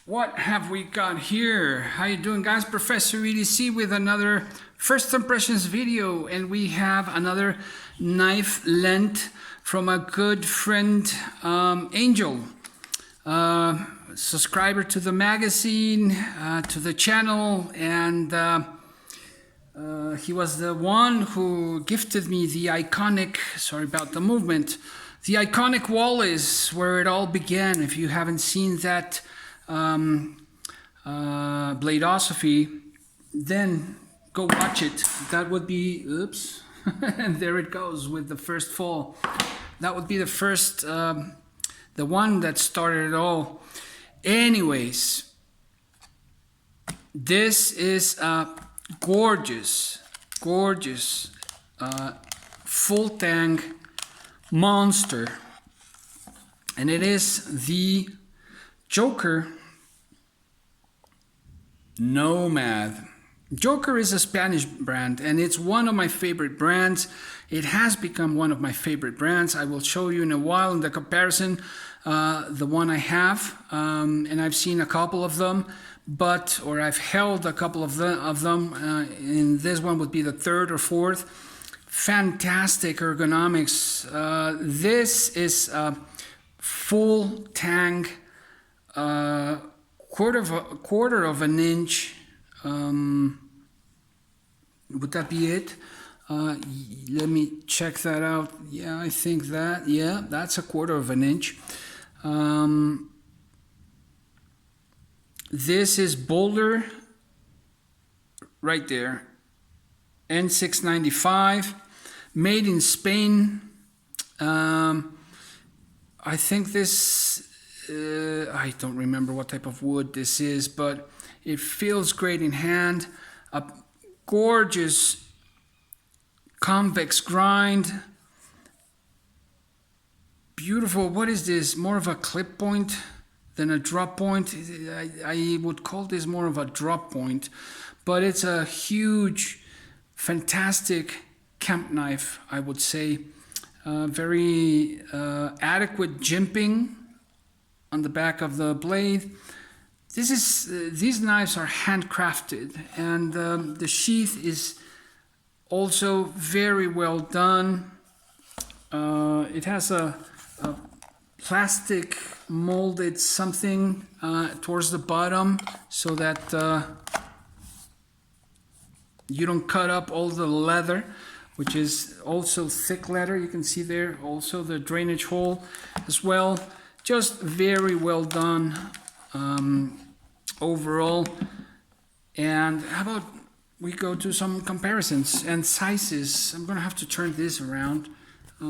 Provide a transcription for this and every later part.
What have we got here? How you doing, guys? Professor EDC with another first impressions video, and we have another knife lent from a good friend, Angel, subscriber to the magazine, to the channel, and he was the one who gifted me the iconic, sorry about the movement, the iconic Wallace, where it all began. If you haven't seen that Bladeosophy, then go watch it. That would be, oops, and there it goes with the first fall. That would be the first, the one that started it all. Anyways, this is a gorgeous, gorgeous, full tang monster, and it is the Joker Nomad. Joker is a Spanish brand, and it's one of my favorite brands. It has become one of my favorite brands. I will show you in a while in the comparison the one I have, and I've seen a couple of them, or I've held a couple of them, and this one would be the third or fourth. Fantastic ergonomics. This is a full tang, quarter of an inch. Would that be it? Let me check that out. Yeah, I think that, yeah, that's a quarter of an inch. This is Boulder, right there, N695, made in Spain. I think this, I don't remember what type of wood this is, but it feels great in hand. A gorgeous convex grind. Beautiful. What is this? More of a clip point than a drop point. I would call this more of a drop point, but it's a huge, fantastic camp knife, I would say. Very adequate jimping on the back of the blade. These knives are handcrafted, and the sheath is also very well done. It has a plastic molded something towards the bottom so that you don't cut up all the leather, which is also thick leather. You can see there also the drainage hole as well. Just very well done overall. And how about we go to some comparisons and sizes? I'm gonna have to turn this around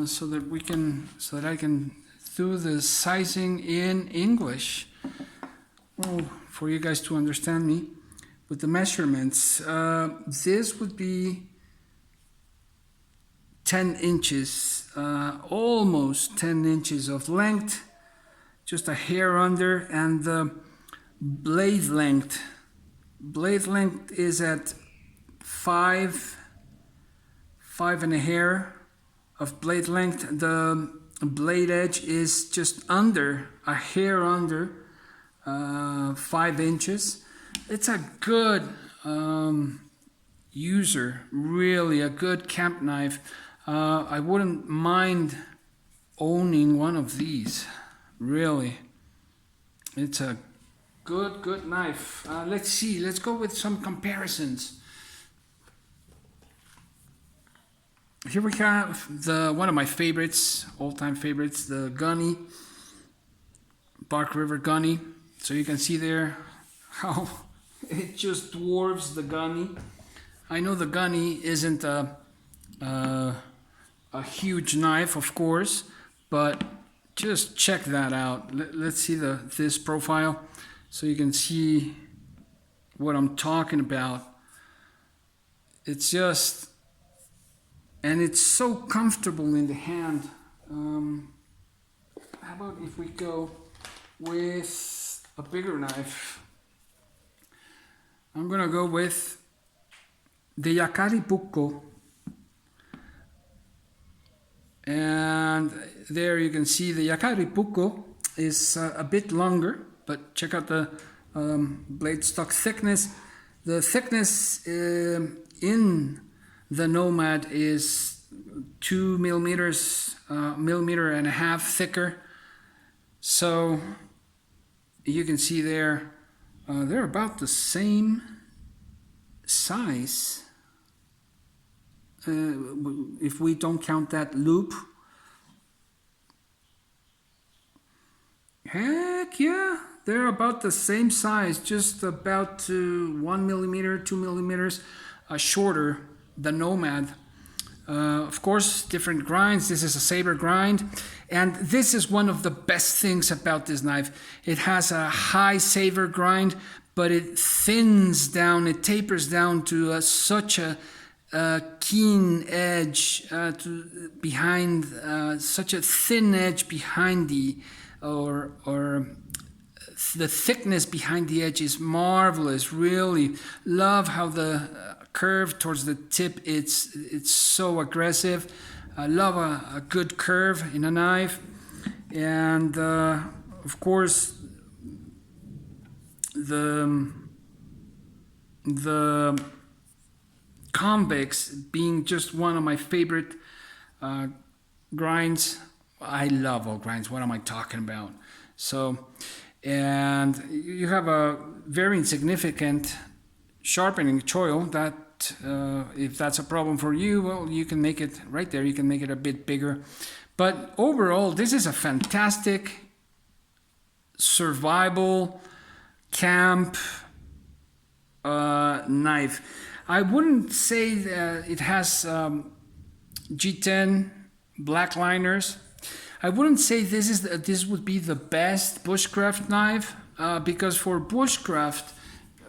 so that I can do the sizing in English, for you guys to understand me with the measurements. This would be 10 inches, almost 10 inches of length, just a hair under, and the blade length is at 5 and a hair of blade length. The blade edge is just under, a hair under 5 inches. It's a good user, really a good camp knife. I wouldn't mind owning one of these, really. It's a good knife. Let's see, let's go with some comparisons. Here we have one of my favorites, all-time favorites, the Gunny, Bark River Gunny. So you can see there how it just dwarfs the Gunny. I know the Gunny isn't a huge knife, of course, but just check that out. Let's see this profile so you can see what I'm talking about. It's just, and it's so comfortable in the hand. How about if we go with a bigger knife? I'm gonna go with the Yakari Pucco. And there you can see the Yakari Pucco is a bit longer, but check out the blade stock thickness. The thickness in the Nomad is 2 millimeters, millimeter and a half thicker. So you can see there, they're about the same size. If we don't count that loop. Heck yeah, they're about the same size, just about 1 millimeter, 2 millimeters shorter, the Nomad. Of course, different grinds. This is a saber grind, and this is one of the best things about this knife. It has a high saber grind, but it thins down, it tapers down to such a keen edge behind, such a thin edge behind the, or the thickness behind the edge is marvelous. Really love how the curve towards the tip, it's so aggressive. I love a good curve in a knife. And of course the convex being just one of my favorite grinds. I love all grinds. What am I talking about? So, and you have a very insignificant sharpening choil that if that's a problem for you, well, you can make it right there. You can make it a bit bigger. But overall, this is a fantastic survival camp knife. I wouldn't say that it has G10 black liners. I wouldn't say this would be the best bushcraft knife because for bushcraft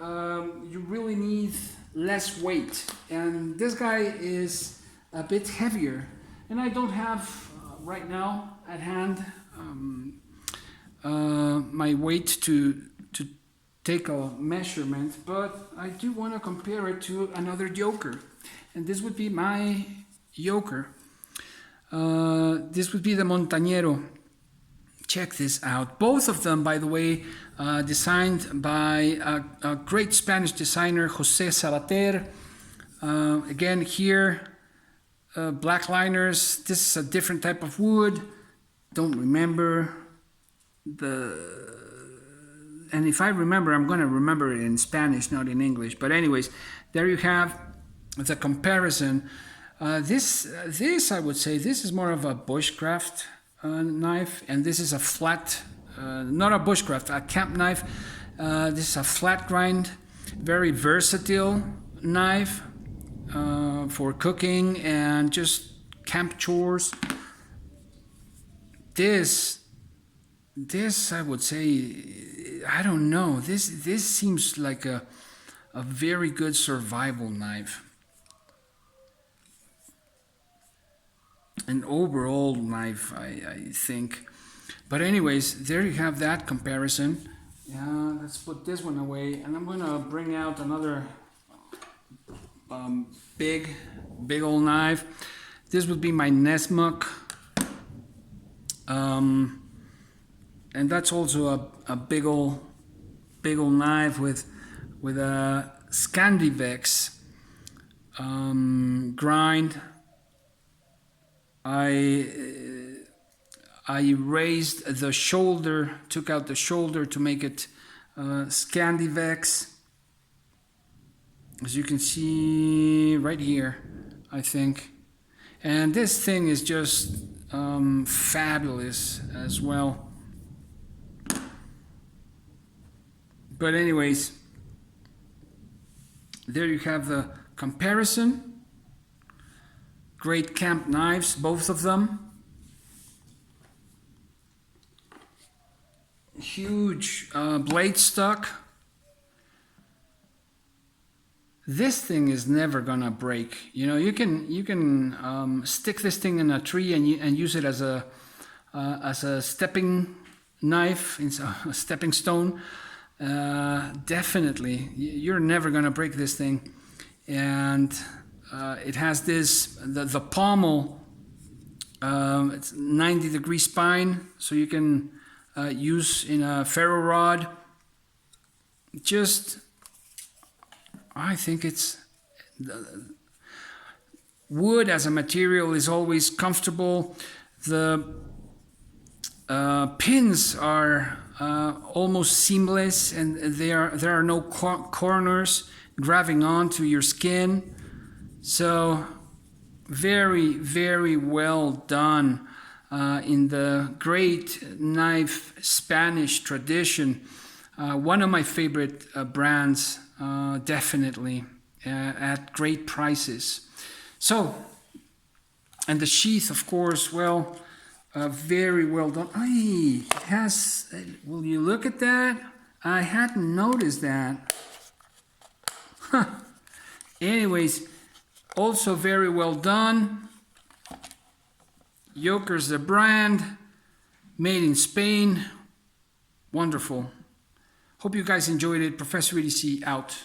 you really need less weight, and this guy is a bit heavier, and I don't have right now at hand my weight to take a measurement, but I do want to compare it to another yoker, and this would be my yoker. This would be the Montañero. Check this out. Both of them, by the way, designed by a great Spanish designer, José Sabater. Again, here, black liners. This is a different type of wood. Don't remember and if I remember, I'm going to remember it in Spanish, not in English. But anyways, there you have the comparison. This I would say, this is more of a bushcraft knife, and this is a flat, not a bushcraft, a camp knife. This is a flat grind, very versatile knife for cooking and just camp chores. This I would say, I don't know, this seems like a very good survival knife. An overall knife, I think. But anyways, there you have that comparison. Let's put this one away, and I'm gonna bring out another big old knife. This would be my Nesmuk. And that's also a big old knife with a Scandivex grind. I raised the shoulder, took out the shoulder to make it Scandivex. As you can see right here, I think. And this thing is just fabulous as well. But anyways, there you have the comparison. Great camp knives, both of them. Huge blade stock. This thing is never gonna break. You know, you can stick this thing in a tree and use it as a stepping knife, a stepping stone. Definitely, you're never gonna break this thing. And it has this, the pommel, it's 90-degree spine, so you can use in a ferro rod. just, I think it's, wood as a material is always comfortable. The pins are almost seamless, and there are no corners grabbing onto your skin. So very, very well done in the great knife Spanish tradition. One of my favorite brands, definitely, at great prices. So, and the sheath, of course, well, very well done. Ay, it has, will you look at that? I hadn't noticed that. Huh. Anyways, also very well done. Joker's the brand, made in Spain. Wonderful. Hope you guys enjoyed it. Professor EDC out.